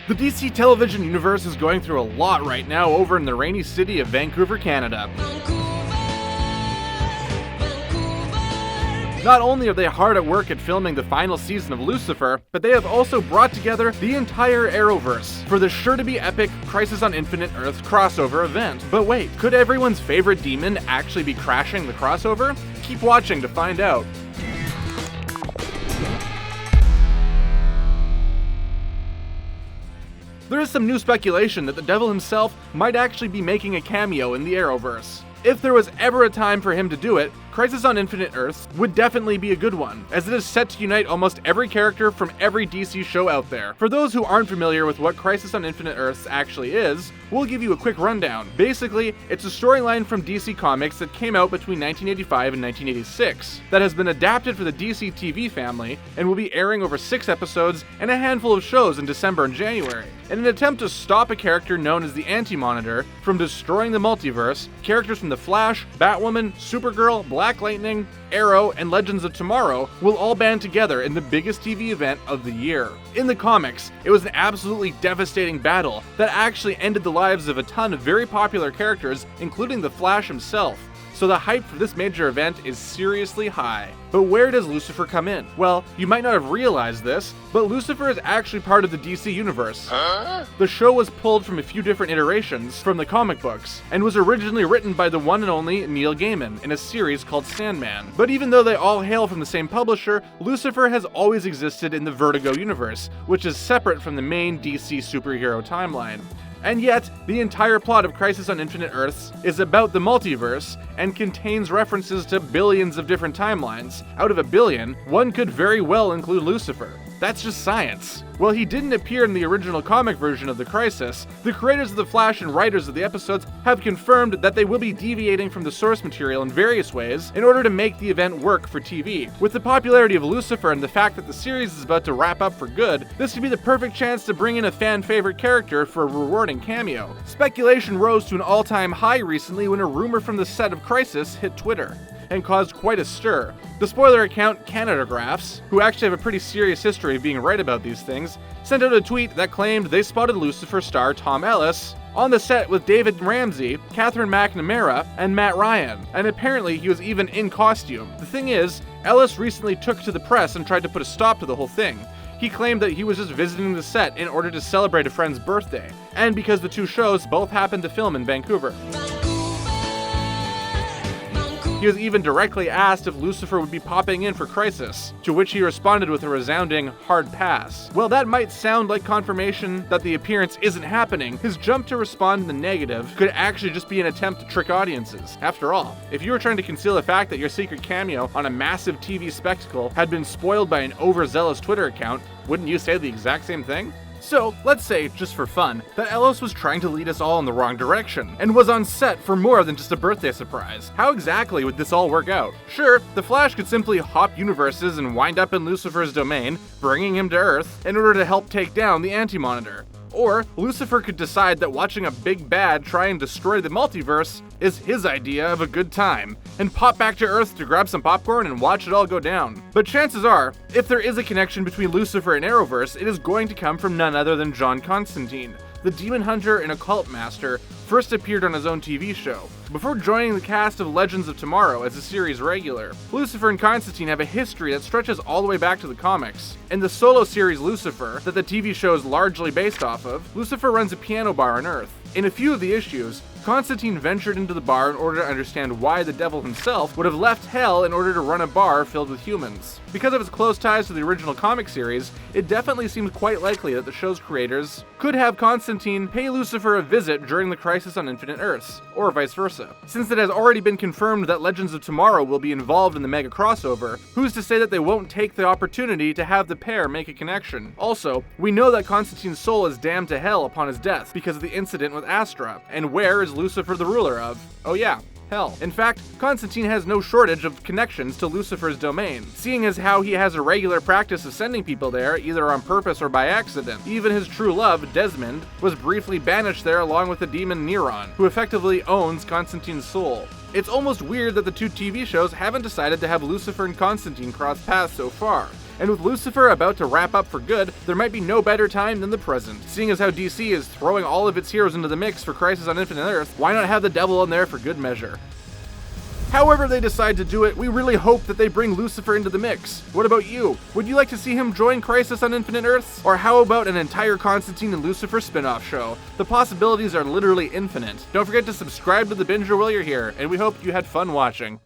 The DC television universe is going through a lot right now over in the rainy city of Vancouver, Canada. Not only are they hard at work at filming the final season of Lucifer, but they have also brought together the entire Arrowverse for the sure-to-be epic Crisis on Infinite Earths crossover event. But wait, could everyone's favorite demon actually be crashing the crossover? Keep watching to find out. There is some new speculation that the devil himself might actually be making a cameo in the Arrowverse. If there was ever a time for him to do it, Crisis on Infinite Earths would definitely be a good one, as it is set to unite almost every character from every DC show out there. For those who aren't familiar with what Crisis on Infinite Earths actually is, we'll give you a quick rundown. Basically, it's a storyline from DC Comics that came out between 1985 and 1986, that has been adapted for the DC TV family, and will be airing over 6 episodes and a handful of shows in December and January. In an attempt to stop a character known as the Anti-Monitor from destroying the multiverse, characters from The Flash, Batwoman, Supergirl, Black Lightning, Arrow, and Legends of Tomorrow will all band together in the biggest TV event of the year. In the comics, it was an absolutely devastating battle that actually ended the lives of a ton of very popular characters, including The Flash himself. So the hype for this major event is seriously high. But where does Lucifer come in? Well, you might not have realized this, but Lucifer is actually part of the DC universe. The show was pulled from a few different iterations from the comic books, and was originally written by the one and only Neil Gaiman in a series called Sandman. But even though they all hail from the same publisher, Lucifer has always existed in the Vertigo universe, which is separate from the main DC superhero timeline. And yet, the entire plot of Crisis on Infinite Earths is about the multiverse and contains references to billions of different timelines. Out of a billion, one could very well include Lucifer. That's just science. While he didn't appear in the original comic version of the Crisis, the creators of The Flash and writers of the episodes have confirmed that they will be deviating from the source material in various ways in order to make the event work for TV. With the popularity of Lucifer and the fact that the series is about to wrap up for good, this would be the perfect chance to bring in a fan-favorite character for a rewarding cameo. Speculation rose to an all-time high recently when a rumor from the set of Crisis hit Twitter and caused quite a stir. The spoiler account Canadagraphs, who actually have a pretty serious history of being right about these things, sent out a tweet that claimed they spotted Lucifer star Tom Ellis on the set with David Ramsey, Catherine McNamara, and Matt Ryan, and apparently he was even in costume. The thing is, Ellis recently took to the press and tried to put a stop to the whole thing. He claimed that he was just visiting the set in order to celebrate a friend's birthday, and because the two shows both happened to film in Vancouver. He was even directly asked if Lucifer would be popping in for Crisis, to which he responded with a resounding hard pass. While that might sound like confirmation that the appearance isn't happening, his jump to respond in the negative could actually just be an attempt to trick audiences. After all, if you were trying to conceal the fact that your secret cameo on a massive TV spectacle had been spoiled by an overzealous Twitter account, wouldn't you say the exact same thing? So, let's say, just for fun, that Ellis was trying to lead us all in the wrong direction, and was on set for more than just a birthday surprise. How exactly would this all work out? Sure, the Flash could simply hop universes and wind up in Lucifer's domain, bringing him to Earth, in order to help take down the Anti-Monitor. Or, Lucifer could decide that watching a big bad try and destroy the multiverse is his idea of a good time, and pop back to Earth to grab some popcorn and watch it all go down. But chances are, if there is a connection between Lucifer and Arrowverse, it is going to come from none other than John Constantine. The demon hunter and occult master first appeared on his own TV show, before joining the cast of Legends of Tomorrow as a series regular. Lucifer and Constantine have a history that stretches all the way back to the comics. In the solo series Lucifer, that the TV show is largely based off of, Lucifer runs a piano bar on Earth. In a few of the issues, Constantine ventured into the bar in order to understand why the devil himself would have left hell in order to run a bar filled with humans. Because of its close ties to the original comic series, it definitely seems quite likely that the show's creators could have Constantine pay Lucifer a visit during the Crisis on Infinite Earths, or vice versa. Since it has already been confirmed that Legends of Tomorrow will be involved in the mega crossover, who's to say that they won't take the opportunity to have the pair make a connection? Also, we know that Constantine's soul is damned to hell upon his death because of the incident with Astra, and where is Lucifer the ruler of? Oh yeah, hell. In fact, Constantine has no shortage of connections to Lucifer's domain, seeing as how he has a regular practice of sending people there, either on purpose or by accident. Even his true love, Desmond, was briefly banished there along with the demon Neron, who effectively owns Constantine's soul. It's almost weird that the two TV shows haven't decided to have Lucifer and Constantine cross paths so far, And with Lucifer about to wrap up for good, there might be no better time than the present. Seeing as how DC is throwing all of its heroes into the mix for Crisis on Infinite Earth, why not have the devil in there for good measure? However they decide to do it, we really hope that they bring Lucifer into the mix. What about you? Would you like to see him join Crisis on Infinite Earths? Or how about an entire Constantine and Lucifer spin-off show? The possibilities are literally infinite. Don't forget to subscribe to The Binger while you're here, and we hope you had fun watching.